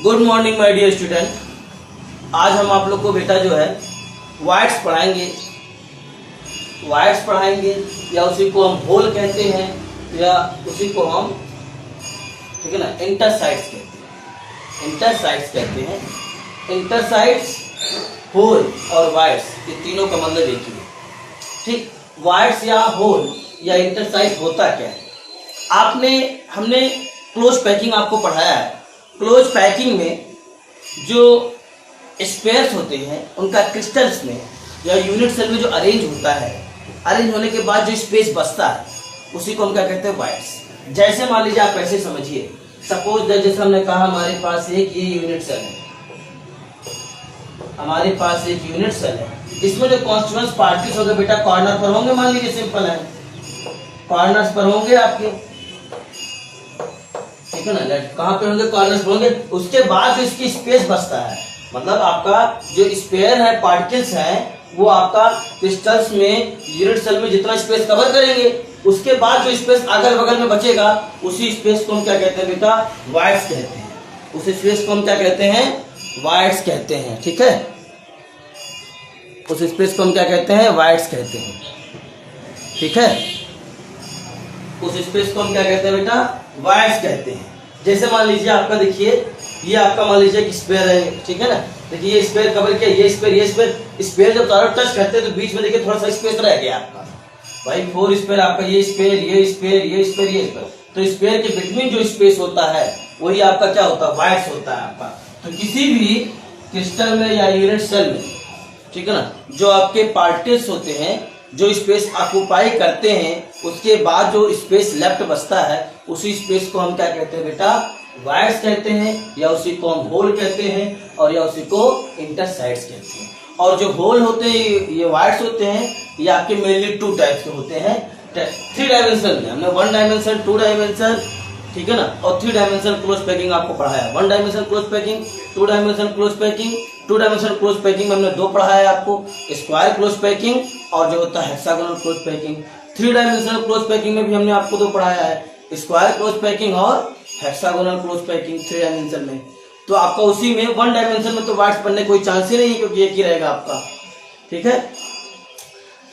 Good morning my dear student. आज हम आप लोग को बेटा जो है वाइड्स पढ़ाएंगे या उसी को हम होल कहते हैं या उसी को हम ठीक है ना इंटरसाइड्स कहते हैं। इंटरसाइड्स, होल और वाइड्स ये तीनों का मतलब एक ही है। ठीक, वाइड्स या होल या इंटरसाइड होता क्या है? हमने क्लोज पैकिंग आपको पढ़ाया है। क्लोज पैकिंग में जो स्पेयर्स होते हैं उनका क्रिस्टल्स में या यूनिट सेल में जो अरेंज होता है, अरेंज होने के बाद जो स्पेस बचता है उसी को हम क्या कहते हैं? वाइड्स। जैसे मान लीजिए आप ऐसे समझिए, सपोज जैसे हमने कहा हमारे पास एक ये यूनिट सेल है, हमारे पास एक यूनिट सेल है, इसमें जो कॉन्स्टिट्यूएंट्स पार्टिकल्स होंगे बेटा कॉर्नर पर होंगे। मान लीजिए सिंपल है, कॉर्नर्स पर होंगे आपके, ठीक है ना, कहाँ पे होंगे? कॉर्नर्स पर होंगे। उसके बाद जो इसकी स्पेस बचता है, मतलब आपका जो स्पेयर है, पार्टिकल्स है, वो आपका क्रिस्टल्स में यूनिट सेल में जितना स्पेस कवर करेंगे, उसके बाद जो स्पेस अगल बगल में बचेगा उसी स्पेस को हम क्या कहते हैं बेटा? वाइड्स कहते हैं। उस स्पेस को हम क्या कहते हैं? वाइड्स कहते हैं। ठीक है, उस स्पेस को हम क्या कहते हैं? वाइड्स कहते हैं। ठीक है, उस स्पेस को हम क्या कहते हैं बेटा? वाइड्स कहते हैं। जैसे मान लीजिए आपका, देखिए ये आपका मान लीजिए एक स्पेयर है, ठीक है ना, देखिए ये स्पेयर कवर किया, ये स्पेयर जब चारों टच करते हैं तो बीच में देखिए थोड़ा सा स्पेस रह गया आपका भाई। 4 स्पेयर आपका, ये स्पेयर। तो स्पेयर के बिटवीन जो स्पेस होता है वही आपका क्या होता है? वाइड्स होता है आपका। तो किसी भी क्रिस्टल में या यूनिट सेल में, ठीक है ना, जो आपके पार्टिकल्स होते हैं जो स्पेस ऑक्युपाई करते हैं, उसके बाद जो स्पेस लेफ्ट बचता है उसी स्पेस को हम क्या कहते हैं बेटा? वाइड्स कहते हैं, या उसी को हम होल कहते हैं, और या उसी को इंटरसाइड्स कहते हैं। और जो होल होते हैं ये वाइड्स होते हैं, ये आपके मेनली 2 टाइप्स के होते हैं। 3 डायमेंशन में हमने 1 डायमेंशन, 2 डायमेंशन, ठीक है ना, और 3 डायमेंशन क्लोज पैकिंग आपको पढ़ाया। 1 dimension close packing, 2 dimension close packing. 2 dimension close packing में हमने 2 पढ़ाया है आपको, स्क्वायर क्लोज पैकिंग और जो होता है hexagonal close packing. 3 dimensional close packing में भी हमने आपको 2 पढ़ाया है, स्क्वायर क्लोज पैकिंग और हेक्सागोनल क्लोज पैकिंग 3 डायमेंशन में। तो आपका उसी में 1 डायमेंशन में तो वाइड्स बनने कोई चांस ही नहीं है, क्योंकि एक ही रहेगा आपका। ठीक है,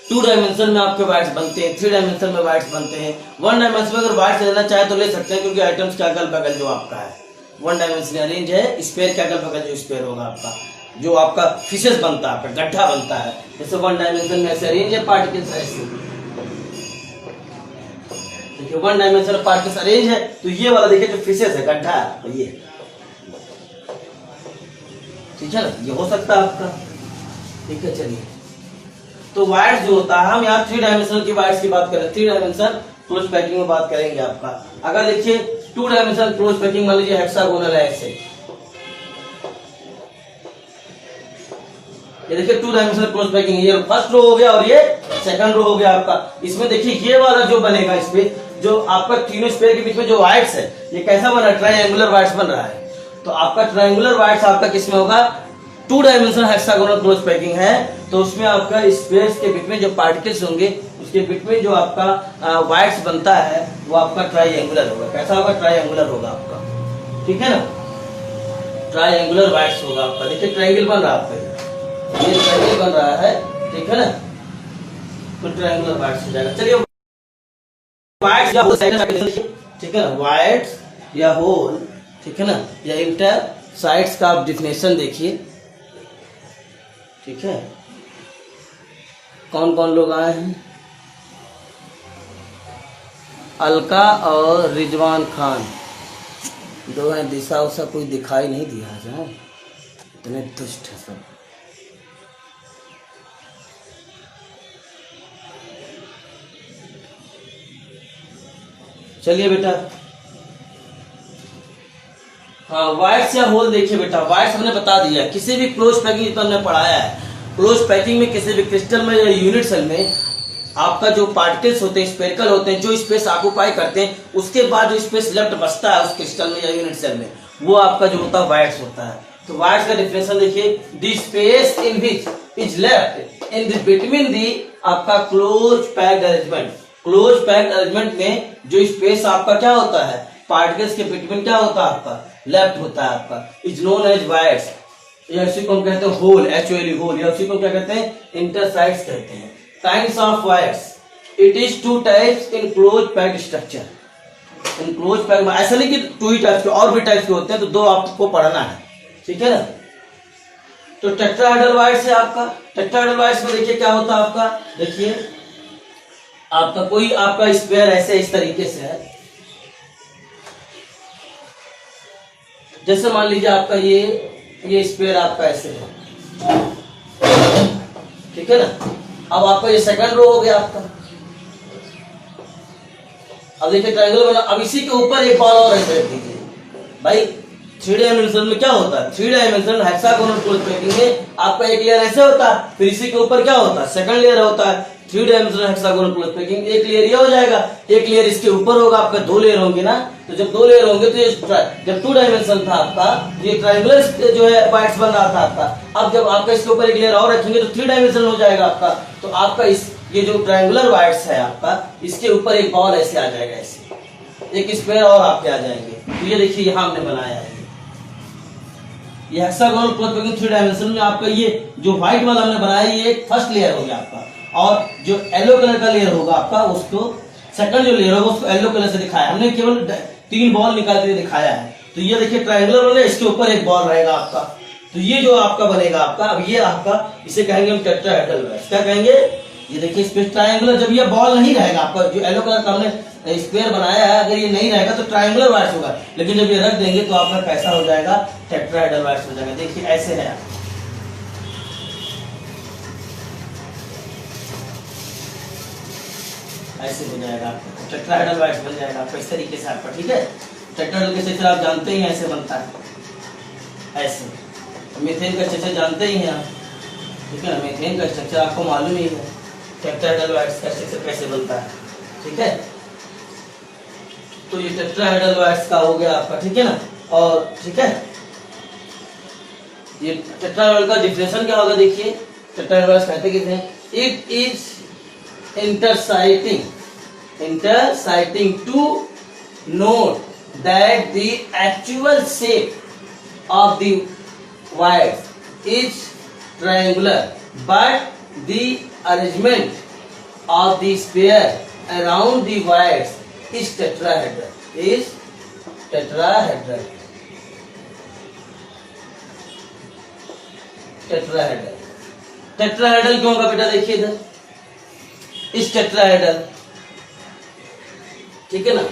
2 डायमेंशन में आपके वाइड्स बनते हैं, 3 डायमेंशन में वाइड्स बनते हैं। 1 डायमेंशन में अगर वाइड्स लेना चाहे तो ले सकते हैं, क्योंकि आइटम्स के अगल बगल जो आपका है 1 डायमेंशन अरेंज है, स्पेयर के अगल बगल जो स्पेयर होगा आपका, जो आपका फिशेस बनता है, आपका गड्ढा बनता है, जैसे 1 डायमेंशन में ऐसे अरेंज है पार्टिकल्स ऐसे, देखिए 1 डायमेंशनल पार्टिकल्स अरेंज है। तो ये वाला देखिए जो फिशेस है, गड्ढा है, तो ये ठीक है ना, ये हो सकता है आपका। ठीक है, चलिए, तो वाइड्स जो होता है, हम यहाँ 3 डायमेंशनल की वाइड्स की बात करें, 3 डायमेंशन क्लोज पैकिंग में बात करेंगे आपका। अगर देखिए 2 डायमेंशनल क्लोज पैकिंग मान लीजिए हेक्सागोनल है ऐसे, ये देखिए 2 डायमेंशनल क्लोज पैकिंग, ये फर्स्ट रो हो गया और ये सेकंड रो हो गया आपका। इसमें देखिए ये वाला जो बनेगा, इसमें जो आपका तीनों स्पेयर के बीच में जो वाइड्स है, ये कैसा बना? ट्रायंगुलर वाइड्स बन रहा है। तो आपका ट्रायंगुलर वाइड्स आपका किसमें होगा? 2 डायमेंशनल हेक्सागोनल क्लोज पैकिंग है, तो उसमें आपका स्पेस के बीच में जो पार्टिकल्स होंगे उसके बीच में जो आपका वाइड्स बनता है वो आपका ट्रायंगुलर होगा। कैसा होगा? ट्रायंगुलर होगा आपका। ठीक है ना, ट्रायंगुलर वाइड्स होगा आपका। देखिए ट्रायंगल बन रहा है आपका, ये ट्रायंगल बन रहा है, ठीक है ना, तो ट्रायंगुलर वाइड्स हो जाएगा। चलिए वाइड्स या होल, ठीक है ना, वाइड्स या होल, ठीक है ना, या इंटरसाइड्स का आप डिफिनेशन देखिए। ठीक है, कौन कौन लोग आए हैं? अलका और रिजवान खान 2 हैं। दिशा उसा कोई दिखाई नहीं दिया है, इतने दुष्ट है सब। चलिए बेटा, हाँ वाइड्स या होल देखिए बेटा, वाइड्स हमने बता दिया। किसी भी क्लोज पैकिंग जितना हमने पढ़ाया है, क्लोज पैकिंग में किसी भी क्रिस्टल में या यूनिट सेल में आपका जो पार्टिकल्स होते हैं, स्पेरिकल होते हैं, जो स्पेस ऑक्युपाई करते हैं, उसके बाद जो स्पेस लेफ्ट बचता है उस क्रिस्टल में या यूनिट सेल में, वो आपका जो होता है वाइड्स होता है। तो वाइड्स का डिफिनेशन देखिए, the space in which is left in the between the आपका close packed arrangement. Close packed arrangement में जो स्पेस आपका क्या होता है, पार्टिकल्स के बिटवीन क्या होता है आपका लेफ्ट होता है आपका, इज नोन एज वाइड्स। या उसी को हम कहते हैं होल, एक्चुअली होल, या उसी को क्या कहते हैं, इंटरसाइड्स कहते हैं। Kinds of wides, it is two types in close packed structure. In close packed, ऐसा नहीं कि 2 ही टाइप्स के, और भी टाइप्स के होते हैं, तो 2 आपको पढ़ना है, ठीक है ना। तो टेट्राहेड्रल वाइड्स है आपका। टेट्राहेड्रल वाइड्स में देखिए क्या होता है आपका, देखिए आपका कोई आपका स्क्वायर ऐसे इस तरीके से है, जैसे मान लीजिए आपका ये स्क्वायर आपका ऐसे है, ठीक है ना। अब आपका ये सेकंड रो हो गया आपका। अब देखिए ट्रायंगल बना, अब इसी के ऊपर एक बॉल और ऐसे रख दीजिए भाई। 3 डायमेंशन में क्या होता है, 3 डायमेंशन हेक्सागोनल क्लोज पैकिंग में आपका एक लेयर ऐसे होता है, फिर इसी के ऊपर क्या होता है, सेकंड लेयर होता है। 3 डायमेंशनल हेक्सागोनल क्लोज पैकिंग, एक लेयर ये हो जाएगा, एक लेयर इसके ऊपर होगा, आपका 2 लेयर होंगे ना। तो जब 2 लेयर होंगे तो ये जब 2 डायमेंशन था आपका, ये ट्रायंगुलर जो है वाइड्स बन रहा था आपका। अब जब आपका इसके ऊपर एक लेयर और रखेंगे तो 3 डायमेंशन हो जाएगा आपका। तो आपका ये जो ट्रायंगुलर वाइड्स है आपका, इसके ऊपर एक बॉल ऐसे आ जाएगा, ऐसे एक स्क्वायर और आपके आ जाएंगे। तो ये देखिए यहाँ हमने बनाया है, ये हेक्सागोनल क्लोज पैकिंग 3 डायमेंशन में आपका ये जो व्हाइट वाला हमने बनाया, ये एक फर्स्ट लेयर हो गया आपका। और जो येलो कलर का लेयर होगा आपका, उसको सेकंड जो लेयर होगा उसको येलो कलर से दिखाया हमने, केवल 3 बॉल निकाल के दिखाया है। तो ये देखिए ट्रायंगुलर बनेगा, इसके ऊपर एक बॉल रहेगा आपका। तो ये जो आपका बनेगा आपका, अब ये आपका, इसे कहेंगे हम टेट्राहेड्रल वाइड्स। क्या कहेंगे, ये देखिए इस पे ट्रायंगुलर, जब ये बॉल नहीं रहेगा आपका, जो येलो कलर का हमने स्क्वायर बनाया है, अगर ये नहीं रहेगा तो ट्रायंगुलर वाइड्स होगा, लेकिन जब ये रख देंगे तो आपका कैसा हो जाएगा, टेट्राहेड्रल वाइड्स हो जाएगा। देखिए ऐसे है, ऐसे हो जाएगा आपका टेट्राहेड्रल वाइड्स बन जाएगा आपका इस तरीके से आपका, ठीक है। टेट्राहेड्रल के स्ट्रक्चर आप जानते ही हैं, ऐसे बनता है ऐसे। मीथेन का स्ट्रक्चर जानते ही हैं आप, ठीक है ना। मीथेन का स्ट्रक्चर आपको मालूम ही है, टेट्राहेड्रल वाइड्स का स्ट्रक्चर कैसे बनता है, ठीक है। तो ये टेट्राहेड्रल वाइड्स का हो गया आपका, ठीक है ना। और ठीक है, ये टेट्राहेड्रल का डिफिनेशन क्या होगा, देखिए टेट्राहेड्रल वाइड्स कहते किसे हैं, it is interciting to note that the actual shape of the wires is triangular, but the arrangement of the sphere around the wires is tetrahedral. Tetrahedral क्यों होगा बेटा, देखिए इधर इस टेट्राहेड्रल, ठीक है ना।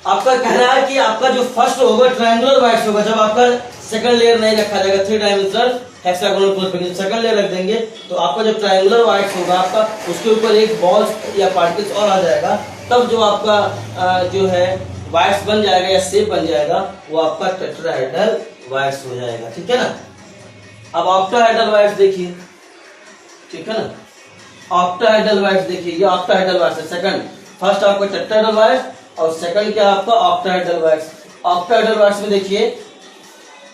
आपका कहना है कि आपका जो फर्स्ट होगा ट्रायंगुलर वाइड्स होगा, जब आपका सेकंड लेयर नहीं रखा जाएगा, 3 dimensional hexagonal close packing, second layer रख देंगे तो आपका जो ट्रायंगुलर वाइड्स होगा आपका, उसके ऊपर एक बॉल या पार्टिकल्स और आ जाएगा, तब जो आपका जो है वाइड्स बन जाएगा या शेप बन जाएगा, वो आपका टेट्राहेड्रल वाइड्स हो जाएगा, ठीक है ना। अब ऑक्टाहेड्रल वाइड्स देखिए, ठीक है ना। ऑक्टाहेड्रल वाइड्स देखिए, ये ऑक्टाहेड्रल वाइड्स है सेकंड, फर्स्ट आपका टेट्राहेड्रल वाइड्स और सेकंड क्या आपका ऑक्टाहेड्रल वाइड्स। ऑक्टाहेड्रल वाइड्स में देखिए,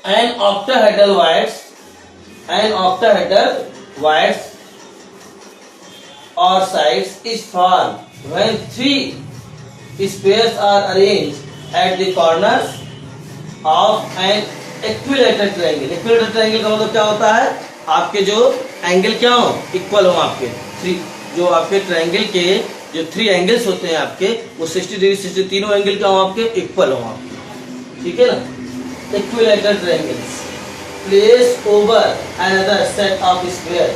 एन ऑक्टाहेड्रल वाइड्स और sides is form when 3 squares are arranged at the corners of an equilateral triangle. Equilateral triangle का मतलब क्या होता है, आपके जो एंगल क्या हो, इक्वल हो आपके 3, जो आपके ट्रायंगल के जो 3 एंगल्स होते हैं आपके, वो 60 डिग्री 60 तीनों एंगल क्या हो आपके, इक्वल हो आपके, ठीक है ना। Equilateral triangles place over another set of square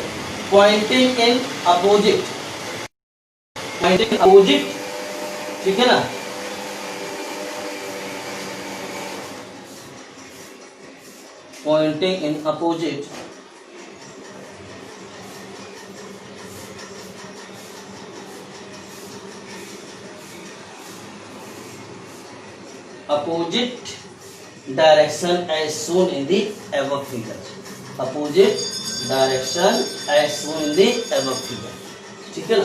Poynting in opposite, ठीक है ना। Pointing in opposite direction as shown in the above figure. Opposite direction as shown in the above figure, ठीक है ना।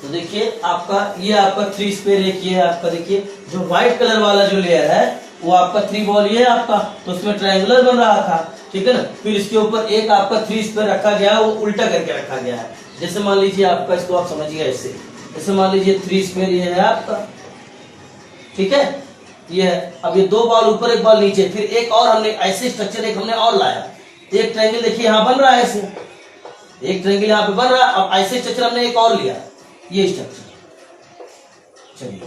तो देखिए आपका ये आपका 3 स्क्वायर एक ये है आपका, देखिए जो व्हाइट कलर वाला जो लेयर है वो आपका 3 बॉल ये है आपका, तो उसमें ट्रायंगुलर बन रहा था, ठीक है ना। फिर इसके ऊपर एक आपका 3 स्क्वायर रखा गया है, वो उल्टा करके रखा गया है। जैसे मान लीजिए आपका, इसको आप समझिए ऐसे, जैसे मान लीजिए 3 स्क्वायर ये है आपका, ठीक है, ये है। अब ये 2 बॉल ऊपर, 1 बॉल नीचे, फिर एक और हमने ऐसे स्ट्रक्चर एक हमने और लाया। एक ट्रायंगल देखिए यहाँ बन रहा है ऐसे, एक ट्रायंगल यहाँ पे बन रहा है। अब ऐसे स्ट्रक्चर हमने एक और लिया, ये स्ट्रक्चर। चलिए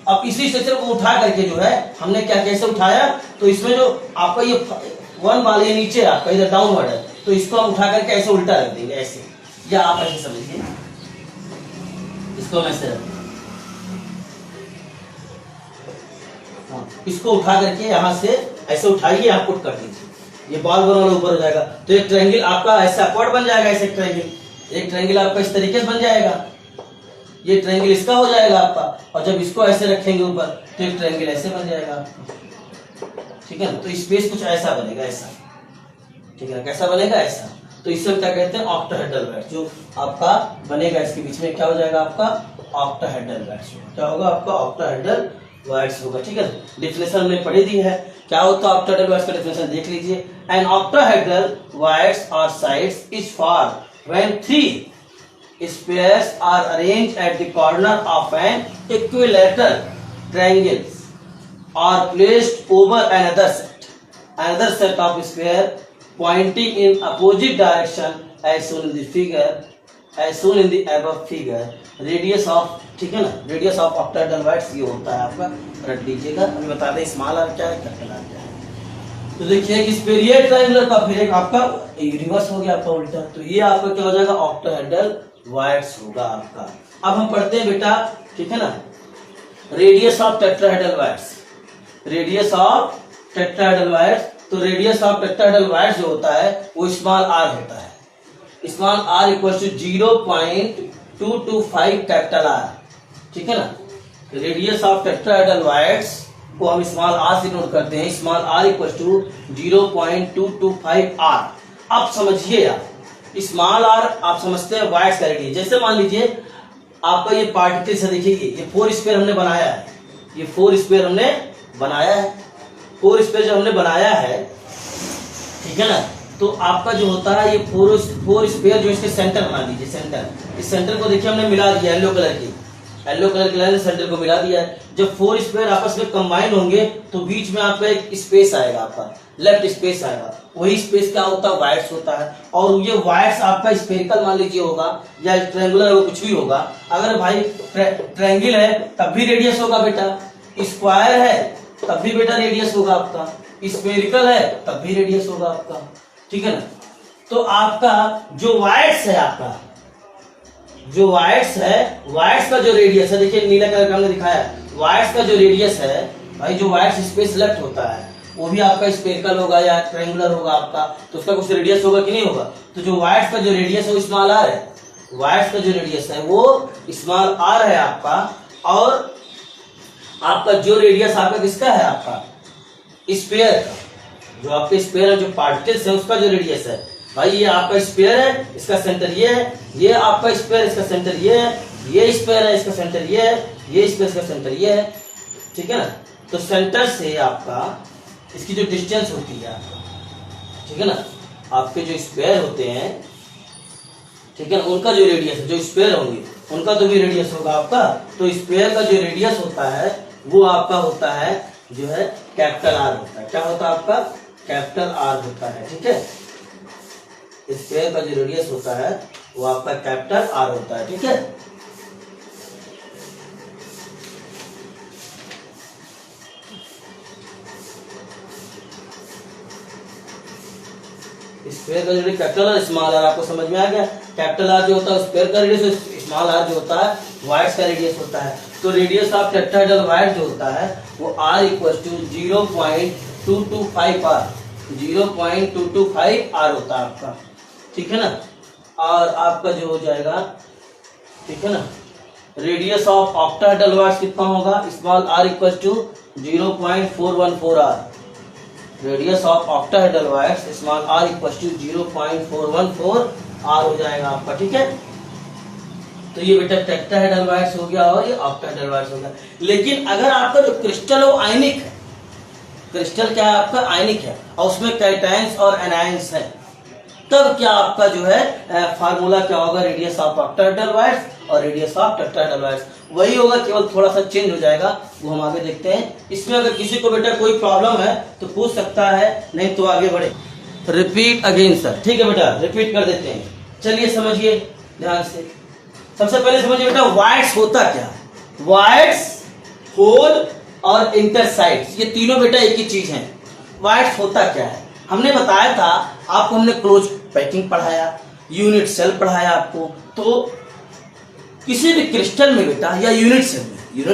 अब इसी स्ट्रक्चर को उठा करके जो है हमने क्या कैसे उठाया, तो इसमें जो आपका ये 1 बॉल ये नीचे आपका इधर डाउनवर्ड है, तो इसको हम उठा करके ऐसे उल्टा रख देंगे ऐसे, या आप ऐसे समझिए, इसको हम ऐसे रख देंगे। इसको उठा करके यहाँ से ऐसे उठाइए, यहाँ पुट कर दीजिए, ये बॉल बना ऊपर हो जाएगा। तो एक ट्रायंगल आपका ऐसा अपवर्ड बन जाएगा, ऐसे ट्रायंगल, एक ट्रायंगल आपका इस तरीके से बन जाएगा, ये ट्रायंगल इसका हो जाएगा आपका। और जब इसको ऐसे रखेंगे ऊपर तो एक ट्रायंगल ऐसे बन जाएगा आपका, ठीक है ना। तो स्पेस कुछ ऐसा बनेगा, ऐसा, ठीक है ना, कैसा बनेगा ऐसा। तो इससे क्या कहते हैं, ऑक्टाहेड्रल वैट्स जो आपका बनेगा, इसके बीच में क्या हो जाएगा आपका ऑक्टाहेड्रल वैट्स। क्या होगा आपका ऑक्टाहेड्रल वैट्स होगा, ठीक है। डेफिनेशन हमने पढ़ी दी है, क्या होता है ऑक्टाहेड्रल वैट्स का डेफिनेशन देख लीजिए। एन ऑक्टाहेड्रल वैट्स और sides is formed when 3 spheres are arranged at the corner of an equilateral triangle are placed over another set of sphere pointing in opposite direction as shown in the figure, as shown in the above figure. Radius of, ठीक है ना, radius of octahedral watts ये होता है आपका, रख दीजिएगा। अभी बता दें स्मॉल आर क्या है, कैपिटल आर क्या है। तो देखिए कि स्फेरिकल ट्रायंगुलर का फिर एक आपका रिवर्स हो गया आपका उल्टा, तो ये आपका क्या हो जाएगा ऑक्टाहेड्रल वैट्स होगा आपका। अब हम पढ़ते हैं बेटा, ठीक है ना, radius of tetrahedral voids, radius of tetrahedral voids. तो रेडियस ऑफ टेट्राहेड्रल वैट्स जो होता है वो स्मॉल आर होता है, small r equal to 0.225 capital R, ठीक है ना। रेडियस ऑफ टेट्राहेड्रल वैट्स को हम स्मॉल आर से नोट करते हैं, small r equal to 0.225 R. अब समझिए आप, स्मॉल आर आप समझते हैं वैट्स का रेडियस। जैसे मान लीजिए आपका ये पार्टिकल से देखिए, ये 4 स्फीयर हमने बनाया है, ये 4 स्फीयर हमने बनाया है, 4 स्फीयर जो हमने बनाया है, ठीक है ना। तो आपका जो होता है ये 4 स्फीयर जो इसके सेंटर बना दीजिए, सेंटर, इस सेंटर को देखिए हमने मिला दिया येलो कलर की, येलो कलर की लाइन सेंटर को मिला दिया है। जब 4 स्फीयर आपस में कंबाइन होंगे तो बीच में आपका एक स्पेस आएगा, आपका लेफ्ट स्पेस आएगा, वही स्पेस क्या होता है वैट्स होता है। और ये वैट्स आपका स्फेरिकल मान लीजिए होगा या ट्रायंगुलर हो, कुछ भी होगा। अगर भाई ट्रायंगल है तब भी रेडियस होगा बेटा, स्क्वायर है तब भी बेटा रेडियस होगा आपका, स्फेरिकल है तब भी रेडियस होगा आपका, ठीक है ना। तो आपका जो वैट्स है, आपका जो वैट्स है, वैट्स का जो रेडियस है, देखिए नीला कलर का हमने दिखाया, वैट्स का जो रेडियस है भाई, जो वैट्स स्पेस लेफ्ट होता है वो भी आपका स्फेरिकल होगा या ट्रायंगुलर होगा आपका, तो उसका कुछ रेडियस होगा कि नहीं होगा। तो जो वैट्स का जो रेडियस है वो स्मॉल आर है, वैट्स का जो रेडियस है वो स्मॉल आर है आपका। और आपका जो रेडियस आपका किसका है, आपका स्फीयर का, जो आपके स्फीयर है, जो पार्टिकल्स है उसका जो रेडियस है भाई, ये आपका स्फीयर है, इसका सेंटर ये है, ये आपका स्फीयर, इसका सेंटर ये है, ये स्फीयर है, इसका सेंटर ये है, ये स्फीयर, इसका सेंटर ये है, ठीक है ना। तो सेंटर से आपका इसकी जो डिस्टेंस होती है आपका, ठीक है ना, आपके जो स्फीयर होते हैं, ठीक है ना, उनका जो रेडियस है, जो स्फीयर होंगे उनका तो भी रेडियस होगा आपका। तो स्फीयर का जो रेडियस होता है वो आपका होता है जो है कैपिटल आर होता है। क्या होता है आपका, कैपिटल आर होता है, ठीक है। स्फीयर का जो रेडियस होता है वो आपका कैपिटल आर होता है, ठीक है। स्फीयर का जो कैपिटल आर स्मॉल आर आपको समझ में आ गया। कैपिटल आर जो होता है स्फीयर का रेडियस, स्मॉल आर जो होता है वैट्स का रेडियस होता है। तो रेडियस ऑफ टेट्राहेड्रल वैट जो होता है वो r equal to 0.225 R, 0.225 R होता है आपका, ठीक है ना। और आपका जो हो जाएगा, ठीक है ना, रेडियस ऑफ ऑक्टाहेड्रल वैट्स कितना होगा, small r equal to 0.414 R, radius of octahedral voids small r equal to 0.414 R हो जाएगा आपका, ठीक है। तो ये बेटा टेट्राहेड्रल वैट्स हो गया और ये ऑक्टाहेड्रल वैट्स हो गया। लेकिन अगर आपका जो क्रिस्टल है वो आयनिक है, क्रिस्टल क्या है आपका आयनिक है और उसमें कैटायंस और एनायंस है, तब क्या आपका जो है फार्मूला क्या होगा, रेडियस ऑफ ऑक्टाहेड्रल वैट्स और रेडियस ऑफ टेट्राहेड्रल वैट्स वही होगा, केवल थोड़ा सा चेंज हो जाएगा। वो हम आगे देखते हैं। इसमें अगर किसी को बेटा कोई प्रॉब्लम है तो पूछ सकता है, नहीं तो आगे बढ़े। रिपीट अगेन सर, ठीक है बेटा, रिपीट कर देते हैं। चलिए समझिए ध्यान से। सबसे पहले समझिए बेटा वाइड्स होता क्या है। वाइड्स, होल और इंटरसाइड्स, ये तीनों बेटा एक ही चीज है। वाइड्स होता क्या है, हमने बताया था आपको, हमने क्लोज पैकिंग पढ़ाया, यूनिट सेल पढ़ाया आपको। तो किसी भी क्रिस्टल में बेटा या यूनिट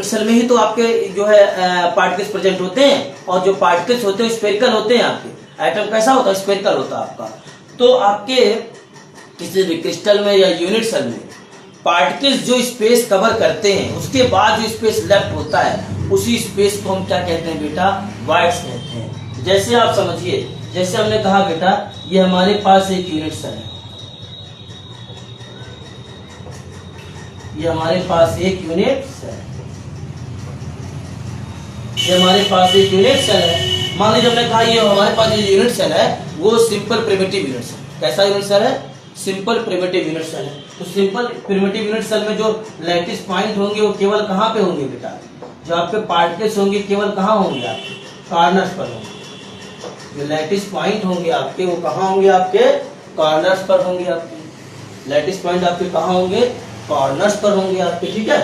सेल में ही तो आपके जो है पार्टिकल्स प्रेजेंट होते हैं, और जो पार्टिकल्स होते हैं स्फेरिकल होते हैं। आपके एटम कैसा होता है, स्फेरिकल होता है आपका। तो आपके किसी भी क्रिस्टल में या यूनिट सेल में पार्टिकल्स जो स्पेस कवर करते हैं, उसके बाद जो स्पेस लेफ्ट होता है, उसी स्पेस को हम क्या कहते हैं बेटा, वाइड्स कहते हैं। जैसे आप समझिए, जैसे हमने कहा बेटा ये हमारे पास एक यूनिट सेल है, ये हमारे पास एक यूनिट सेल है, ये हमारे पास एक यूनिट सेल है। मान लीजिए हमने कहा ये हमारे पास जो यूनिट सेल है वो सिंपल प्रिमिटिव यूनिट सेल। कैसा यूनिट सेल है, सिंपल प्रिमिटिव यूनिट सेल है। तो सिंपल प्रिमिटिव यूनिट सेल में जो लैटिस पॉइंट होंगे वो केवल कहाँ पे होंगे बेटा, जो आपके पार्टिकल्स होंगे केवल कहाँ होंगे, आपके कॉर्नर्स पर होंगे। जो लैटिस पॉइंट होंगे आपके वो कहाँ होंगे, आपके कॉर्नर्स पर होंगे। आपके लैटिस पॉइंट आपके कहाँ होंगे, कॉर्नर्स पर होंगे आपके, ठीक है।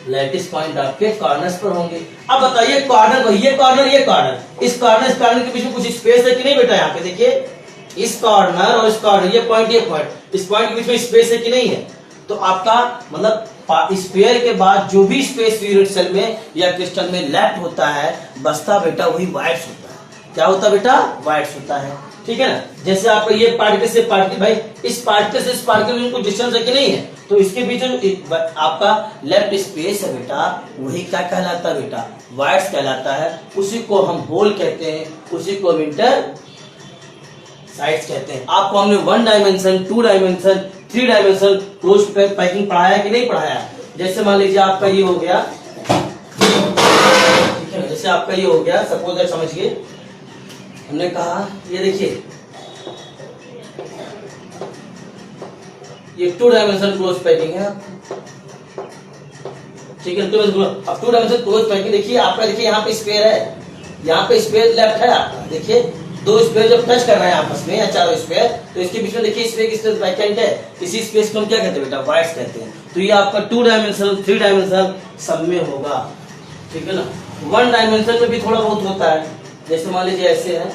लैटिस पॉइंट आपके कॉर्नर्स पर होंगे। अब बताइए कॉर्नर, ये कॉर्नर, ये कॉर्नर, इस कॉर्नर के बीच में कुछ स्पेस है कि नहीं बेटा। यहाँ पे देखिए इस कॉर्नर और इस कॉर्नर, ये पॉइंट, इस पॉइंट के बीच में स्पेस है कि नहीं है। तो आपका मतलब स्फीयर के बाद जो भी स्पेस यूनिट सेल में या क्रिस्टल में लेफ्ट होता है, बचता बेटा वही वाइड्स होता है। क्या होता है बेटा, वाइड्स होता है, ठीक है ना। जैसे आपका ये पार्टिकल से पार्टिकल, भाई इस पार्टिकल से इस पार्टिकल में कुछ डिस्टेंस है कि नहीं है, तो इसके बीच में आपका लेफ्ट स्पेस है बेटा, वही क्या कहलाता है बेटा, वाइड्स कहलाता है। उसी को हम होल कहते हैं, उसी को इंटर साइड्स कहते हैं। आपको हमने 1 dimension, 2 dimension, 3 dimension close packing पढ़ाया कि नहीं पढ़ाया। जैसे मान लीजिए आपका ये हो गया, ठीक है, जैसे आपका ये हो गया, सपोज दैट समझिए, हमने कहा ये देखिए ये 2 डायमेंशन क्लोज पैकिंग है, ठीक है। अब 2 डायमेंशन क्लोज पैकिंग देखिए आपका, देखिए यहाँ पे स्फीयर है, यहाँ पे स्फीयर लेफ्ट है आपका। देखिए 2 स्फीयर जब टच कर रहे हैं आपस में या 4 स्फीयर, तो इसके बीच में देखिए स्फीयर की स्पेस वैकेंट है। इसी स्पेस को हम क्या कहते हैं बेटा, वाइड्स कहते हैं। तो ये आपका 2 डायमेंशन, 3 डायमेंशन सब में होगा, ठीक है ना। 1 डायमेंशन में भी थोड़ा बहुत होता है। जैसे मान लीजिए ऐसे है,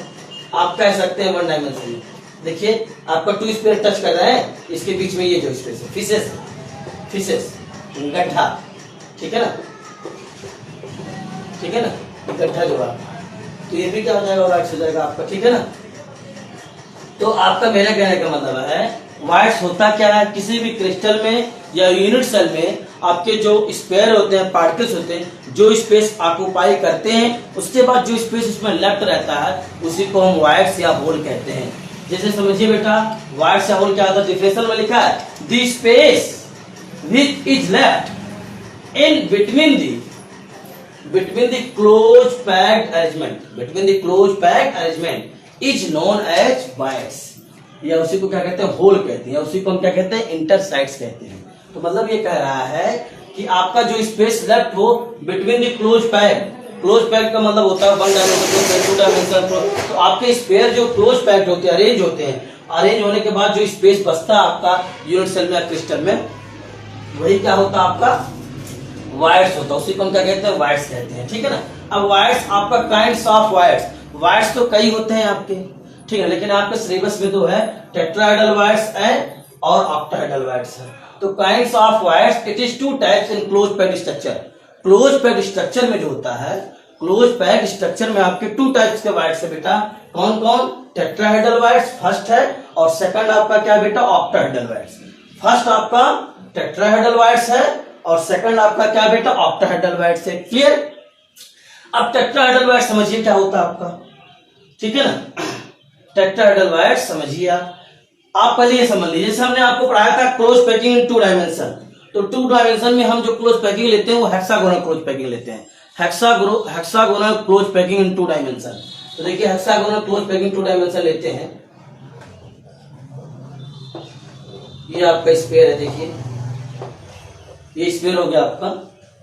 आप कह सकते हैं 1 डायमेंशन में देखिए आपका 2 स्फीयर टच कर रहा है, इसके बीच में ये जो स्पेस है, फिशेस गड्ढा, ठीक है ना, ठीक है ना, गड्ढा जो है, तो ये भी क्या हो जाएगा, वाइड्स हो जाएगा आपका, ठीक है ना। तो आपका मेरा कहने का मतलब है वाइड्स होता क्या है, किसी भी क्रिस्टल में या यूनिट सेल में आपके जो स्पेयर होते हैं, पार्टिकल्स होते हैं, जो स्पेस ऑक्युपाई करते हैं, उसके बाद जो स्पेस उसमें लेफ्ट रहता है, उसी को हम वाइड्स या होल कहते हैं। जैसे समझिए बेटा वाइड्स या होल क्या होता है, डिफिनेशन में लिखा है the space which is left in between the close packed arrangement is known as voids, या उसी को क्या कहते हैं, होल कहते हैं, या उसी को हम क्या कहते हैं, इंटरसाइड्स कहते हैं। तो मतलब ये कह रहा है कि आपका जो स्पेस लेफ्ट हो बिटवीन द क्लोज पैक्ड का मतलब होता है 1 डायमेंशन, 2 डायमेंशन। तो आपके स्पेयर जो क्लोज पैक्ड होते हैं, अरेंज होने के बाद जो स्पेस बचता है आपका यूनिट सेल में या क्रिस्टल में, वही क्या होता है, आपका वाइड्स होता है। उसी को हम क्या कहते हैं, वाइड्स कहते हैं, ठीक है ना। अब वाइड्स आपका काइंड्स ऑफ वाइड्स तो कई होते हैं आपके, ठीक है, लेकिन आपके सिलेबस में तो है टेट्राहेड्रल वाइड्स है और ऑक्टाहेड्रल वाइड्स है। तो kinds of wides, it is 2 types in close packed structure. Close packed structure में जो होता है, क्लोज पैक्ड स्ट्रक्चर में आपके 2 टाइप्स के वाइड्स है बेटा। कौन कौन, टेट्राहेड्रल वाइड्स फर्स्ट है, और सेकंड आपका क्या बेटा, ऑक्टाहेड्रल वाइड्स। फर्स्ट आपका टेट्राहेड्रल वाइड्स है और सेकंड आपका क्या बेटा, ऑक्टाहेड्रल वाइड्स है। क्लियर। अब टेट्राहेड्रल वाइड्स समझिए क्या होता है आपका, ठीक है ना। टेट्राहेड्रल वाइड्स समझिए आप पहले ये समझ लीजिए, जैसे हमने आपको पढ़ाया था क्लोज पैकिंग इन 2 डायमेंशन। तो 2 डायमेंशन में हम जो क्लोज पैकिंग लेते हैं वो हेक्सागोनल क्लोज पैकिंग लेते हैं, hexagonal close packing in 2 dimension. तो देखिए हेक्सागोनल क्लोज पैकिंग 2 डायमेंशन लेते हैं। ये आपका स्फीयर है, देखिए ये स्फीयर हो गया आपका,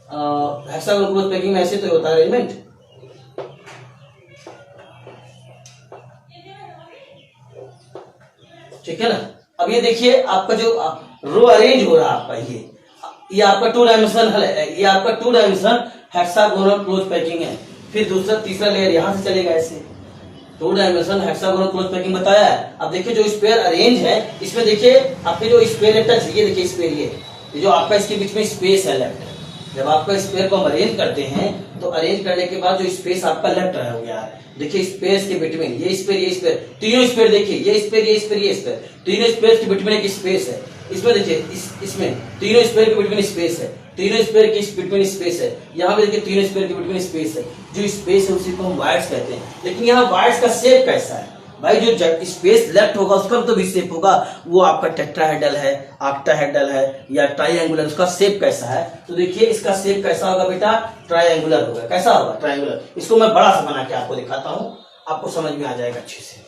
हेक्सागोनल क्लोज पैकिंग में ऐसे तो होता है अरेंजमेंट। ठीक है ना। अब ये देखिए आपका जो रो अरेंज हो रहा है आपका, ये आपका 2 डायमेंशनल है, ये आपका 2 डायमेंशनल हेक्सागोनल क्लोज पैकिंग है। फिर दूसरा तीसरा लेयर यहां से चलेगा ऐसे, 2 डायमेंशनल हेक्सागोनल क्लोज पैकिंग बताया है। अब देखिए जो स्क्वायर अरेंज है इसमें देखिए आपके जो स्क्वायर टच है, ये देखिए स्क्वायर, ये जो आपका इसके बीच में स्पेस है लेफ्ट, जब आपका स्क्वायर को हम अरेंज करते हैं तो अरेंज करने के बाद जो स्पेस आपका लेफ्ट हो गया है, देखिए स्पेस के बिटवीन ये स्क्वायर, तीनों स्क्वायर देखिए, ये स्क्वायर, ये स्क्वायर, ये स्क्वायर, तीनों स्क्वायर के बिटवीन एक स्पेस है। इसमें देखिए इसमें तीनों स्क्वायर के बिटवीन स्पेस है, तीनों स्क्वायर के बिटवीन स्पेस है, यहाँ पे देखिए तीनों स्क्वायर के बिटवीन स्पेस है। जो स्पेस है उसी को हम वाइड्स कहते हैं। लेकिन यहाँ वाइड्स का शेप कैसा है भाई, जो स्पेस लेफ्ट होगा उसका तो भी शेप होगा, वो आपका टेट्राहेड्रल है, ऑक्टाहेड्रल है या ट्रायंगुलर, उसका शेप कैसा है। तो देखिए इसका शेप कैसा होगा बेटा, ट्रायंगुलर होगा। कैसा होगा, ट्रायंगुलर। इसको मैं बड़ा सा बना के आपको दिखाता हूँ, आपको समझ में आ जाएगा अच्छे से।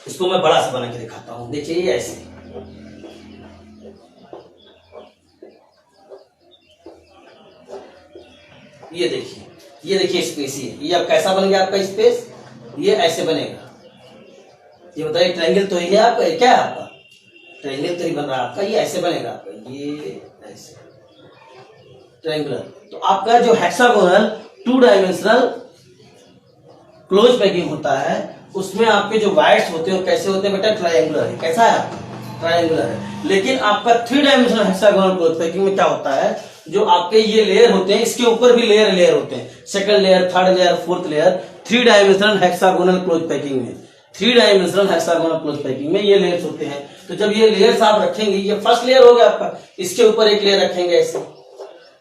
इसको मैं बड़ा सा बना के दिखाता हूँ। देखिए ये ऐसे, ये देखिए स्पेस, ये अब कैसा बन गया आपका स्पेस, ये ऐसे बनेगा। ये बताइए ट्रायंगल तो है आपका, क्या है आपका ट्रायंगल तो ही बन रहा है आपका, ये ऐसे बनेगा आपका, ये ऐसे ट्रायंगुलर। तो आपका जो हेक्सागोनल 2 डायमेंशनल क्लोज पैकिंग होता है उसमें आपके जो वाइड्स होते हैं कैसे होते हैं बेटा, ट्रायंगुलर है। कैसा है आपका, ट्रायंगुलर है। लेकिन आपका 3 डायमेंशनल हेक्सागोनल क्लोज पैकिंग में क्या होता है, जो आपके ये लेयर होते हैं इसके ऊपर भी लेयर होते हैं, second layer, third layer, fourth layer. 3 dimensional hexagonal close packing में, 3 डायमेंशनल हेक्सागोनल क्लोज पैकिंग में ये लेयर्स होते हैं। तो जब ये लेयर्स आप रखेंगे, ये फर्स्ट लेयर हो गया आपका, इसके ऊपर एक लेयर रखेंगे ऐसे,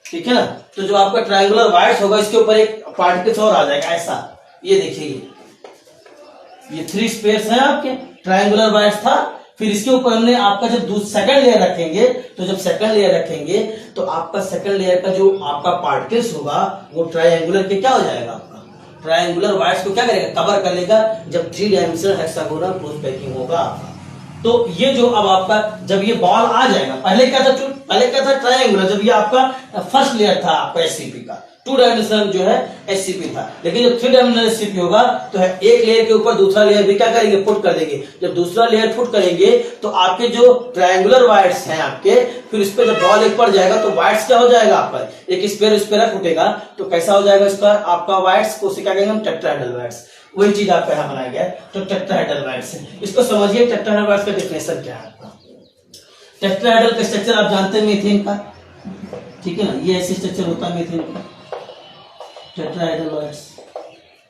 ठीक है ना। तो जो आपका ट्रायंगुलर वाइड्स होगा इसके ऊपर एक पार्टिकल्स और आ जाएगा ऐसा। ये देखिए ये 3 स्पेस है आपके, ट्रायंगुलर वाइड्स था। फिर इसके ऊपर हमने आपका जब सेकंड लेयर रखेंगे, तो जब सेकंड लेयर रखेंगे तो आपका सेकंड लेयर का जो आपका पार्टिकल्स होगा वो ट्रायंगुलर के क्या हो जाएगा, आपका ट्रायंगुलर वाइड्स को क्या करेगा, कवर कर लेगा जब 3 डायमेंशनल हेक्सागोनल क्लोज पैकिंग होगा। तो ये जो अब आपका जब ये बॉल आ जाएगा, पहले क्या था ट्रायंगुलर, जब ये आपका फर्स्ट लेयर था आपका एससीपी का, 2 डायमेंशनल जो है एससीपी था। लेकिन जब 3 डायमेंशनल एससीपी होगा तो है एक लेयर के ऊपर दूसरा लेयर भी क्या करेंगे, फुट कर देंगे। जब दूसरा लेयर फुट करेंगे तो आपके जो ट्रायंगुलर वाइड्स हैं आपके, फिर इस पे जब बॉल एक पड़ जाएगा तो वाइड्स क्या हो जाएगा आपका, एक स्पेयर उस पर फुटेगा तो कैसा हो जाएगा इसका आपका वाइड्स को, क्या कहेंगे हम, टेट्राहेड्रल वाइड्स। वही चीज आपका यहाँ बनाया गया है, तो टेट्राहेड्रल वाइड्स है। इसको समझिए टेट्राहेड्रल वाइड्स का डेफिनेशन क्या है आपका। टेट्राहेड्रल का स्ट्रक्चर आप जानते हैं मीथेन का, ठीक है ना, ये ऐसे स्ट्रक्चर होता है मीथेन का, टेट्राहेड्रल वाइड्स,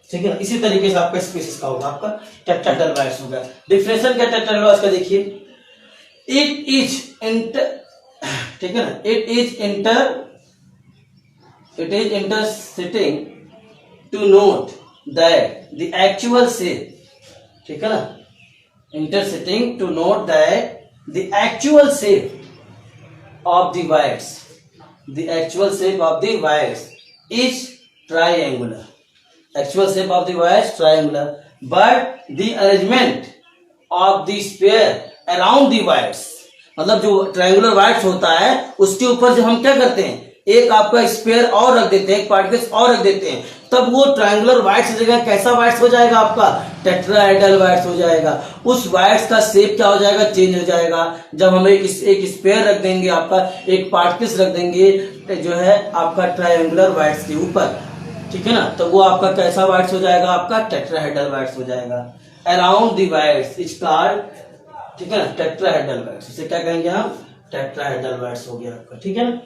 ठीक है ना। इसी तरीके से आपका स्पीशीज का होगा, आपका टेट्राहेड्रल वाइड्स होगा। डिफरेंशियल क्या टेट्राहेड्रल वाइड्स का देखिए, इट इज इंटर, ठीक है ना, it is interesting to note that the actual shape, ठीक है ना, interesting to note that the actual shape of the voids, the actual shape of the voids is triangular, actual shape of the wires triangular, but the arrangement of the sphere around the wires, मतलब जो triangular wides होता है उसके ऊपर जब हम क्या करते हैं, एक आपका स्पेयर और रख देते हैं, एक पार्टिकल्स और रख देते हैं, तब वो ट्रायंगुलर वाइड्स की जगह कैसा वाइड्स हो जाएगा, आपका टेट्राहेड्रल वाइड्स हो जाएगा। उस वाइड्स का शेप क्या हो जाएगा, चेंज हो जाएगा। जब हम एक स्पेयर रख देंगे, आपका एक पार्टिकल्स रख देंगे जो है आपका ट्रायंगुलर वाइड्स के ऊपर, ठीक है ना, तो वो आपका कैसा वाइड्स हो जाएगा, आपका टेट्राहेड्रल वाइड्स हो जाएगा। Around the voids is called, ठीक है ना, टेट्राहेड्रल वाइड्स। इसे क्या कहेंगे हम, टेट्राहेड्रल वाइड्स हो गया आपका, ठीक है ना,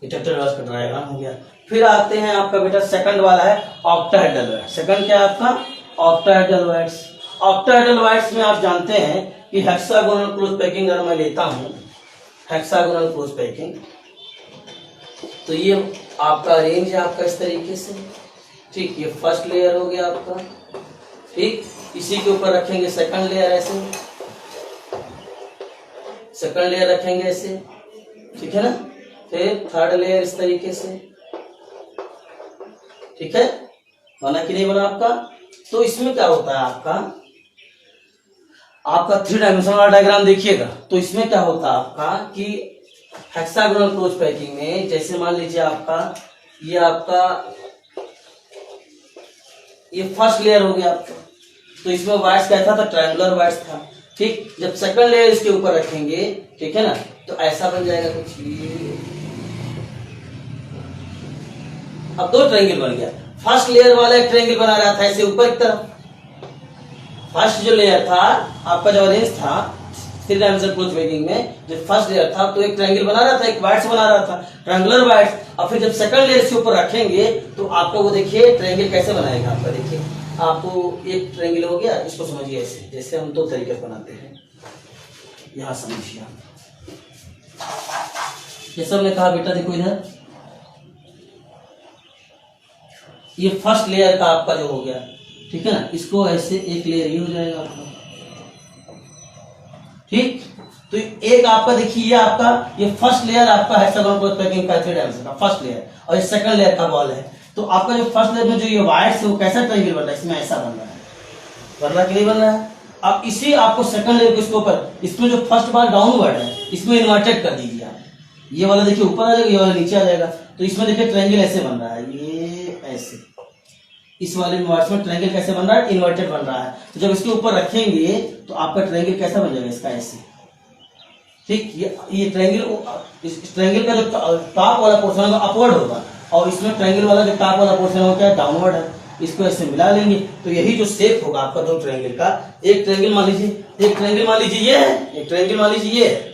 ये टेट्राहेड्रल वाइड्स का डायग्राम हो गया। फिर आते हैं आपका बेटा सेकंड वाला है ऑक्टाहेड्रल वाइड्स। सेकंड क्या है आपका, ऑक्टाहेड्रल वाइड्स। ऑक्टाहेड्रल वाइड्स में आप जानते हैं कि हेक्सागोनल क्लोज पैकिंग अगर मैं लेता हूं, हेक्सागोनल क्लोज पैकिंग, तो ये आपका रेंज है आपका इस तरीके से, ठीक, ये फर्स्ट लेयर हो गया आपका, ठीक। इसी के ऊपर रखेंगे सेकंड लेयर ऐसे, सेकंड लेयर रखेंगे ऐसे, ठीक है ना, फिर थर्ड लेयर इस तरीके से, ठीक है, बना कि नहीं बना आपका। तो इसमें क्या होता है आपका 3 डायमेंशनल वाला डायग्राम देखिएगा, तो इसमें क्या होता है आपका कि हेक्सागोनल क्लोज पैकिंग में जैसे मान लीजिए आपका ये फर्स्ट लेयर हो गया आपका, तो इसमें वाइट्स कैसा था, ट्रायंगुलर वाइट्स था। ठीक, जब सेकंड लेयर इसके ऊपर रखेंगे, ठीक है ना, तो ऐसा बन जाएगा कुछ ये। अब दो ट्रायंगल बन गया। फर्स्ट लेयर वाला एक ट्रायंगल बना रहा था ऐसे ऊपर की तरफ। फर्स्ट जो लेयर था आपका, जो ऑरेंज था थ्री डायमेंशनल क्लोज पैकिंग में, जो फर्स्ट लेयर था तो एक ट्रायंगल बना रहा था, एक वाइट्स बना रहा था, ट्रायंगुलर वाइट्स। और फिर जब सेकंड लेयर इसके ऊपर रखेंगे तो आपको वो देखिए ट्रायंगल कैसे बनाएगा आपका। देखिए आपको एक ट्रायंगल हो गया, इसको समझिए ऐसे, जैसे हम दो तरीके से बनाते हैं, यहां समझिए आप। ये सब ने कहा बेटा देखो इधर, ये फर्स्ट लेयर का आपका जो हो गया, ठीक है ना, इसको ऐसे एक लेयर ही हो जाएगा आपका। ठीक, तो एक आपका देखिए ये फर्स्ट लेयर आपका हेक्सागोनल क्लोज पैकिंग का थ्री डायमेंशन का फर्स्ट लेयर, और ये सेकंड लेयर का बॉल है। तो आपका जो फर्स्ट लेयर में जो ये वाइट्स है वो कैसा ट्रायंगल बन रहा है, इसमें ऐसा बन रहा है, बन रहा कि नहीं बन रहा है। अब इसी आपको सेकंड लेयर के ऊपर, इसमें जो फर्स्ट बार डाउनवर्ड है इसमें इन्वर्टेड कर दीजिए आप। ये वाला देखिए ऊपर आ जाएगा, ये वाला नीचे आ जाएगा। तो इसमें देखिए ट्रायंगल ऐसे बन रहा है, ये ऐसे। इस वाले वाइट्स में ट्रायंगल कैसे बन रहा है, इन्वर्टेड बन रहा है। तो जब इसके ऊपर रखेंगे तो आपका ट्रायंगल कैसा बन जाएगा, इसका ऐसे। ठीक, ये ट्रायंगल, इस ट्रायंगल का जो टॉप वाला पोर्शन होगा अपवर्ड होगा, और इसमें ट्रायंगल वाला जो टॉप वाला पोर्शन होगा क्या डाउनवर्ड है। इसको ऐसे मिला लेंगे तो यही जो शेप होगा आपका दो ट्रायंगल का। एक ट्रायंगल मान लीजिए, एक ट्रायंगल मान लीजिए ये है, एक ट्रायंगल मान लीजिए ये है।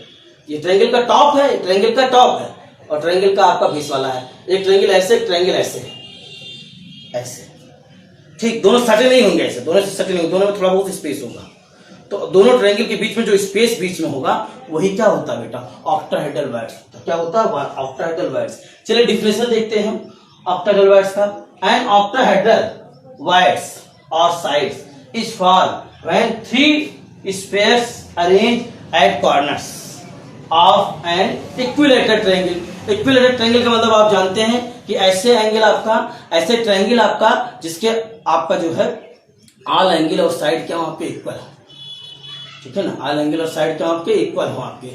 ये ट्रायंगल का टॉप है, ट्रायंगल का टॉप है, और ट्रायंगल का आपका बीच वाला है। एक ट्रायंगल ऐसे, एक ट्रायंगल ऐसे ऐसे। ठीक, दोनों सटे नहीं होंगे ऐसे, दोनों से सटे नहीं होंगे, दोनों में थोड़ा बहुत स्पेस होगा। तो दोनों ट्रायंगल के बीच में जो स्पेस बीच में होगा वही क्या होता है बेटा, ऑक्टाहेड्रल वाइड्स। क्या होता है, ऑक्टाहेड्रल वाइड्स। चलिए डिफिनेशन देखते हैं हम ऑक्टाहेड्रल वाइड्स का। एन ऑक्टाहेड्रल वाइड्स और sides is form when three spheres arrange at corners of an equilateral triangle. Equilateral triangle का मतलब आप जानते हैं कि ऐसे एंगल आपका, ऐसे ट्रायंगल आपका जिसके आपका जो है ऑल एंगल और साइड क्या वहां पे इक्वल है। ठीक है ना, ऑल एंगल और साइड क्या आपके इक्वल हो आपके।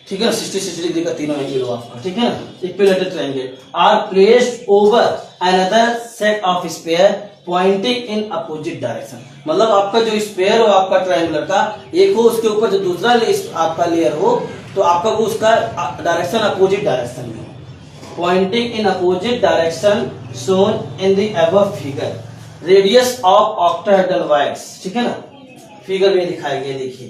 ठीक है ना, 60-60 डिग्री का तीनों एंगल हो आपका। ठीक है ना, equilateral triangle are placed over another set of sphere pointing in opposite direction. मतलब आपका जो स्पेयर हो आपका ट्रायंगुलर का, एक हो उसके ऊपर जो दूसरा आपका लेयर हो, तो आपका वो उसका डायरेक्शन अपोजिट डायरेक्शन में हो। Poynting in opposite direction shown in the above figure. Radius of octahedral wides, ठीक है ना, फिगर में दिखाया गया। देखिए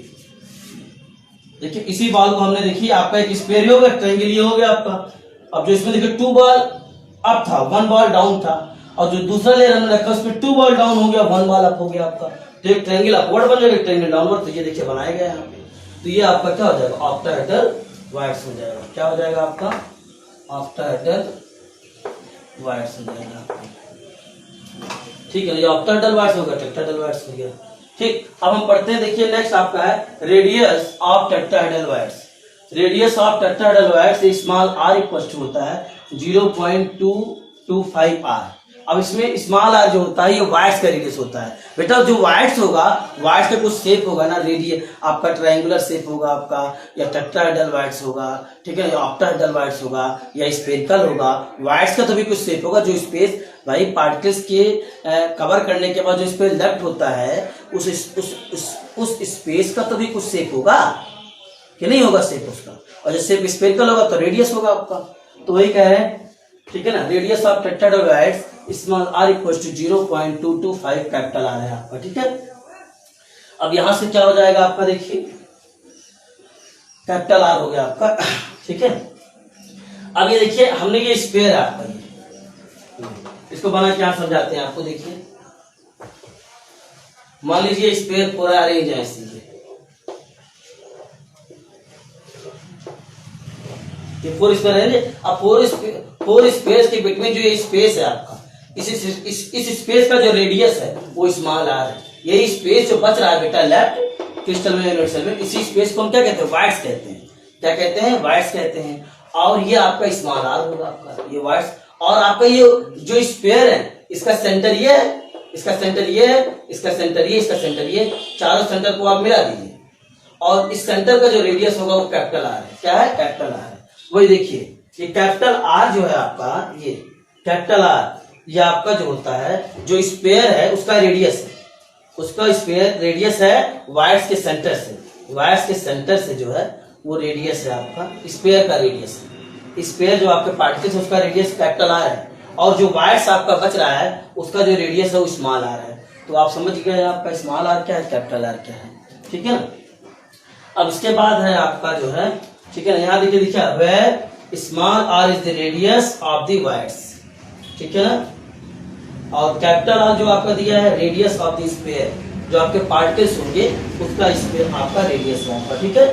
देखिए इसी बॉल को हमने देखिए आपका एक स्पेयर हो गया, ट्रायंगल ये हो गया आपका। अब जो इसमें देखिए 2 बॉल अप था, 1 बॉल डाउन था, और जो दूसरा लेयर हमने रखा उसमें 2 बॉल डाउन हो गया, 1 बॉल अप हो गया आपका। तो एक ट्रायंगल अपवर्ड बन जाएगा, एक ट्रायंगल डाउनवर्ड। तो ये देखिए बनाया गया है यहाँ पे। तो ये आपका क्या हो जाएगा, ऑक्टाहेड्रल वाइड्स हो जाएगा। क्या हो जाएगा आपका, ऑक्टाहेड्रल वाइड्स हो जाएगा आपका। ठीक है, ये ऑक्टाहेड्रल वाइड्स हो गया, टेट्राहेड्रल वाइड्स हो गया। ठीक, अब हम पढ़ते हैं। देखिए नेक्स्ट आपका है radius of tetrahedral voids. Radius of tetrahedral voids small r equal to होता है 0.225 आर। अब इसमें स्मॉल आर जो होता है ये वाइड्स का रेडियस होता है बेटा। जो वाइड्स होगा, वाइड्स का कुछ शेप होगा ना, रेडियस आपका ट्रायंगुलर शेप होगा आपका, या टेट्राहेड्रल वाइड्स होगा, ठीक है, या ऑक्टाहेड्रल वाइड्स होगा, या स्फेरिकल होगा। वाइड्स का तो भी कुछ शेप होगा। जो स्पेस भाई पार्टिकल्स के कवर करने के बाद जो स्पेस लेफ्ट होता है, उस स्पेस का तो भी कुछ शेप होगा कि नहीं होगा शेप उसका। और जब शेप स्फेरिकल होगा तो रेडियस होगा आपका। तो वही कह रहे हैं, ठीक है ना, radius of tetrahedral voids small r equal to 0.225 capital R है आपका। ठीक है, अब यहां से क्या हो जाएगा आपका, देखिए कैपिटल आर हो गया आपका। ठीक है, अब ये देखिए हमने ये स्पेयर है आपका, ये इसको बना क्या समझाते हैं आपको। देखिए मान लीजिए स्पेयर पूरा अरेंज है इसीलिए, ये 4 स्पेयर है। अब 4 स्पेस के बिटवीन जो ये स्पेस है आपका, इस स्पेस का जो रेडियस है वो स्मॉल आर है। यही स्पेस जो बच रहा है बेटा लेफ्ट क्रिस्टल में, यूनिट सेल में, इसी स्पेस को हम क्या कहते हैं, वाइड्स कहते हैं। क्या कहते हैं, वाइड्स कहते हैं। और ये आपका स्मॉल आर होगा आपका, ये वाइड्स। और आपका ये जो स्पेयर है, इसका सेंटर ये है, इसका सेंटर ये है, इसका सेंटर ये, इसका सेंटर ये, चारों सेंटर को आप मिला दीजिए। और इस सेंटर का जो रेडियस होगा वो कैपिटल आर है। क्या है? कैपिटल आर है। वही देखिए ये कैपिटल आर जो है आपका, ये कैपिटल आर ये आपका जो होता है, जो स्फीयर है उसका रेडियस है, उसका स्फीयर रेडियस है वायर्स के सेंटर से, वायर्स के सेंटर से जो है वो रेडियस है आपका, स्फीयर का रेडियस है। स्फीयर जो आपके पार्टिकल्स है उसका रेडियस कैपिटल आर है, और जो वायर्स आपका बच रहा है उसका जो रेडियस है वो स्मॉल आर है। तो आप समझ गए आपका स्मॉल आर क्या है, कैपिटल आर क्या है। ठीक है ना। अब इसके बाद है आपका जो है, ठीक है ना, यहाँ देखिए लिखा है where small r is the radius of the voids. ठीक है ना। और कैपिटल आर जो आपका दिया है रेडियस ऑफ द स्फीयर, जो आपके पार्टिकल्स होंगे उसका स्फीयर आपका रेडियस होगा। ठीक है।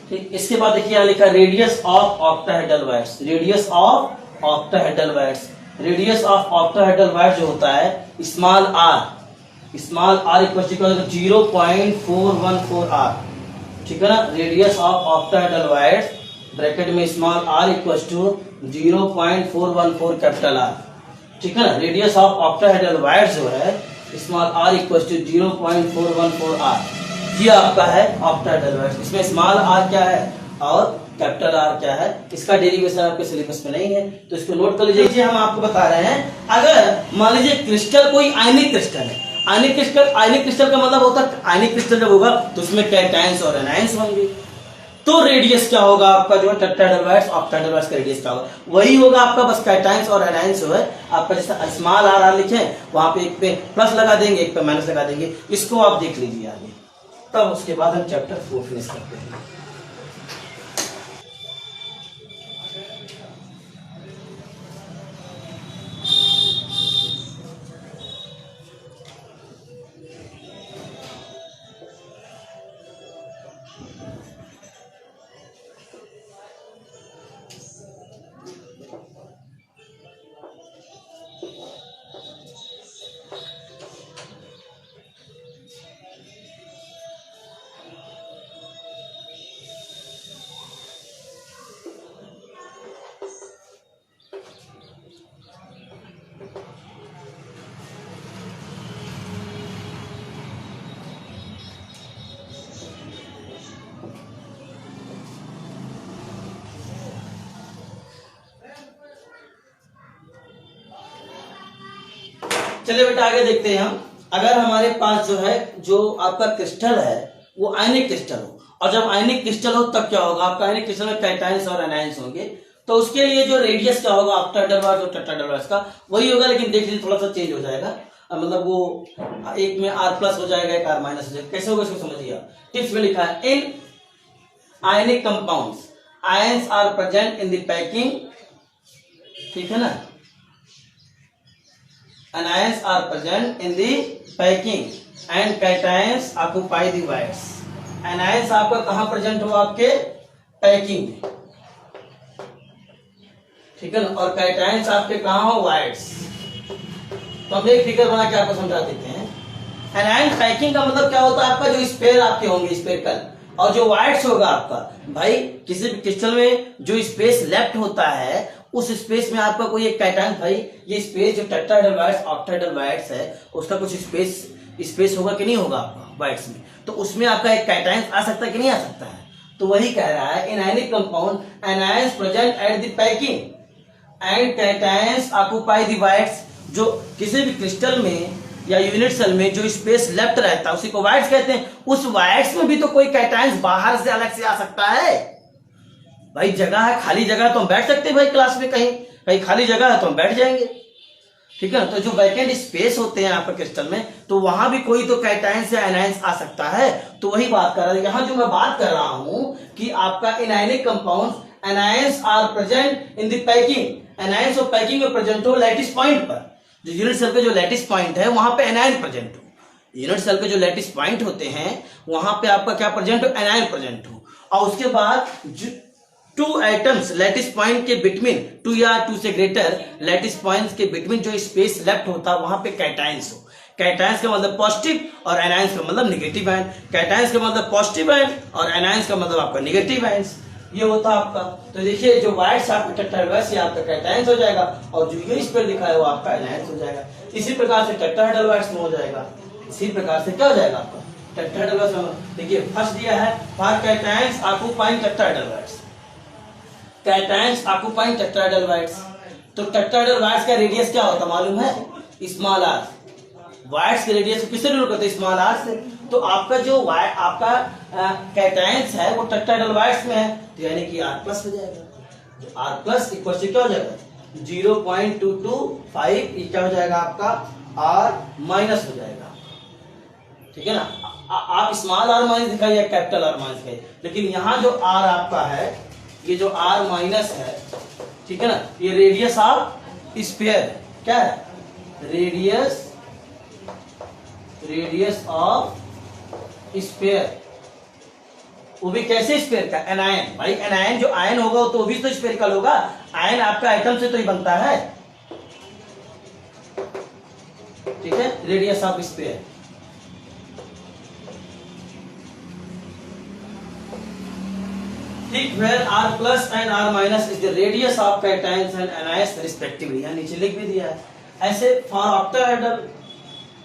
ठीक, इसके बाद देखिए यहाँ लिखा है radius of octahedral voids, radius of octahedral voids. Radius of octahedral void जो होता है small r, small r equal to 0.414 R. ठीक है ना। Radius of octahedral voids bracket में small r equal to 0.414 capital R. ठीक है ना। रेडियस ऑफ ऑक्टाहेड्रल वायर्स जो है small r equal to 0.414 R, ये आपका है ऑक्टाहेड्रल वायर्स। इसमें स्मॉल आर क्या है और कैपिटल आर क्या है, इसका डेरिवेशन आपके सिलेबस में नहीं है, तो इसको नोट कर लीजिए। हम आपको बता रहे हैं अगर मान लीजिए क्रिस्टल कोई आयनिक क्रिस्टल है, आयनिक क्रिस्टल का मतलब होता है आयनिक क्रिस्टल जब होगा तो उसमें कैटायंस और एनायंस होंगे, तो रेडियस क्या होगा आपका जो है टेट्राहेड्रल वायर्स, ऑक्टाहेड्रल वायर्स का रेडियस क्या होगा, वही होगा आपका, बस कैटायंस और एनायंस जो है आपका, जैसे स्मॉल आर आर लिखे वहां पे एक पे प्लस लगा देंगे, एक पे माइनस लगा देंगे। इसको आप देख लीजिए आगे, तब उसके बाद हम चैप्टर 4 फिनिश करते हैं। चलिए बेटा आगे देखते हैं हम। अगर हमारे पास जो है जो आपका क्रिस्टल है वो आयनिक क्रिस्टल हो, और जब आयनिक क्रिस्टल हो तब क्या होगा आपका, आयनिक क्रिस्टल में कैटायंस और एनायंस होंगे, तो उसके लिए जो रेडियस क्या होगा ऑक्टाहेड्रल वायर्स और टेट्राहेड्रल वायर्स का वही होगा, लेकिन देख लीजिए थोड़ा सा चेंज हो जाएगा, मतलब वो एक में आर प्लस हो जाएगा, एक आर माइनस हो जाएगा। कैसे होगा इसको समझिए। टिप्स में लिखा है in ionic compounds ions are present in the packing, ठीक है ना, anions are present in the packing and cations occupy the wires। anions आपका कहां प्रेजेंट हो, आपके पैकिंग में, ठीक है ना, और cations आपके कहां हो, वायर्स। तो हम एक फिगर बना के आपको समझा देते हैं। anion पैकिंग का मतलब क्या होता है, आपका जो स्पेयर आपके होंगे स्पेरिकल, और जो वायर्स होगा आपका, भाई किसी भी क्रिस्टल में जो स्पेस लेफ्ट होता है उस स्पेस में आपका कोई एक कैटायन, भाई ये स्पेस जो टेट्राहेड्रल वायर्स ऑक्टाहेड्रल वायर्स है उसका कुछ स्पेस होगा कि नहीं होगा आपका वायर्स में, तो उसमें आपका एक कैटायन आ सकता है कि नहीं आ सकता है। तो वही कह रहा है in ionic compound anions present at the packing and cations occupy the voids. जो किसी भी क्रिस्टल में या यूनिट सेल में जो स्पेस लेफ्ट रहता है उसी को वायर्स कहते हैं। उस वायर्स में भी तो कोई कैटायंस बाहर से अलग से आ सकता है, भाई जगह है, खाली जगह है तो हम बैठ सकते हैं, भाई क्लास में कहीं कहीं खाली जगह है तो हम बैठ जाएंगे, ठीक है ना। तो जो वैकेंट स्पेस होते हैं आपके क्रिस्टल में, तो वहां भी कोई तो कैटायंस या एनायंस आ सकता है। तो वही बात कर रहा है यहां, जो मैं बात कर रहा हूं कि आपका in ionic compounds anions are present in the packing, anions और पैकिंग में प्रेजेंट हो लैटिस पॉइंट पर, जो यूनिट सेल पे जो लैटिस पॉइंट है वहां पे एनायन प्रेजेंट हो, यूनिट सेल पे जो लैटिस पॉइंट होते हैं वहां पे आपका क्या प्रेजेंट हो, एनायन प्रेजेंट हो। और उसके बाद टू एटम्स लैटिस पॉइंट के बिटवीन, टू या टू से ग्रेटर लैटिस पॉइंट्स के बिटवीन जो स्पेस लेफ्ट होता है वहां पे कैटायंस हो। कैटायंस का मतलब पॉजिटिव और एनायंस का मतलब नेगेटिव आयन, कैटायंस का मतलब पॉजिटिव आयन और एनायंस का मतलब आपका नेगेटिव आयंस, ये होता है आपका। तो देखिए जो वायर्स आपका टेट्राहेड्रल वायर्स, ये आपका कैटायंस हो जाएगा, और जो ये इस पर लिखा है वो आपका एनायंस हो जाएगा। इसी प्रकार से टेट्राहेड्रल वायर्स में हो जाएगा, इसी प्रकार से क्या हो जाएगा आपका टेट्राहेड्रल देखिए फर्स्ट दिया है for cations occupying tetrahedral cations occupying tetrahedral तो टेट्राहेड्रल का रेडियस क्या होता मालूम है? Small r. वाइड्स के रेडियस किससे डिनोट करते हैं? स्मॉल आर से। तो आपका जो आपका कैटायंस है वो टेट्राहेड्रल वाइड्स में है, तो यानी कि आर प्लस हो जाएगा। आर प्लस इक्वल टू क्या हो जाएगा? 0.225 ये क्या हो जाएगा आपका? आर माइनस हो जाएगा। ठीक है ना? आप स्मॉल आर माइनस दिखाइए, कैपिटल आर माइनस दिखाइए, लेकिन यहाँ जो आर आपका है, ये जो आर माइनस है, ठीक है ना, ये रेडियस ऑफ स्फीयर है। क्या है? Radius of sphere. वो भी कैसे स्फीयर का? एनायन। भाई एनायन जो आयन होगा तो वो भी तो स्फीयरिकल होगा। आयन आपका आइटम से तो ही बनता है। ठीक है, रेडियस ऑफ स्फीयर। ठीक, where r plus and r minus is the radius of cations and anions respectively। यहाँ नीचे लिख भी दिया है। ऐसे फॉर ऑक्टाहेड्रल,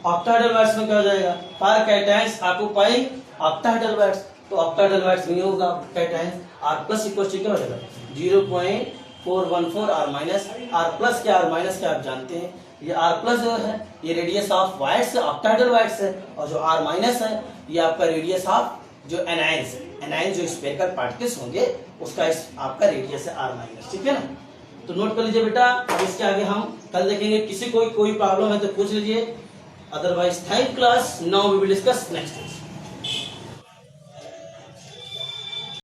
ऑक्टाहेड्रल वाइड्स में क्या हो जाएगा? For cations occupying octahedral voids, तो ऑक्टाहेड्रल वाइड्स में होगा cations. r plus equal to क्या हो जाएगा? 0.414 r माइनस। r प्लस क्या r माइनस क्या आप जानते हैं? ये r प्लस जो है ये radius of wides octahedral voids है, और जो r माइनस है ये आपका रेडियस ऑफ जो एनायंस है। एनायन जो स्फेरिकल पार्टिकल्स होंगे उसका आपका रेडियस है r माइनस। ठीक है ना? तो नोट कर लीजिए बेटा। इसके आगे हम कल देखेंगे। किसी कोई प्रॉब्लम है तो पूछ लीजिए, otherwise thank class. Now we will discuss next.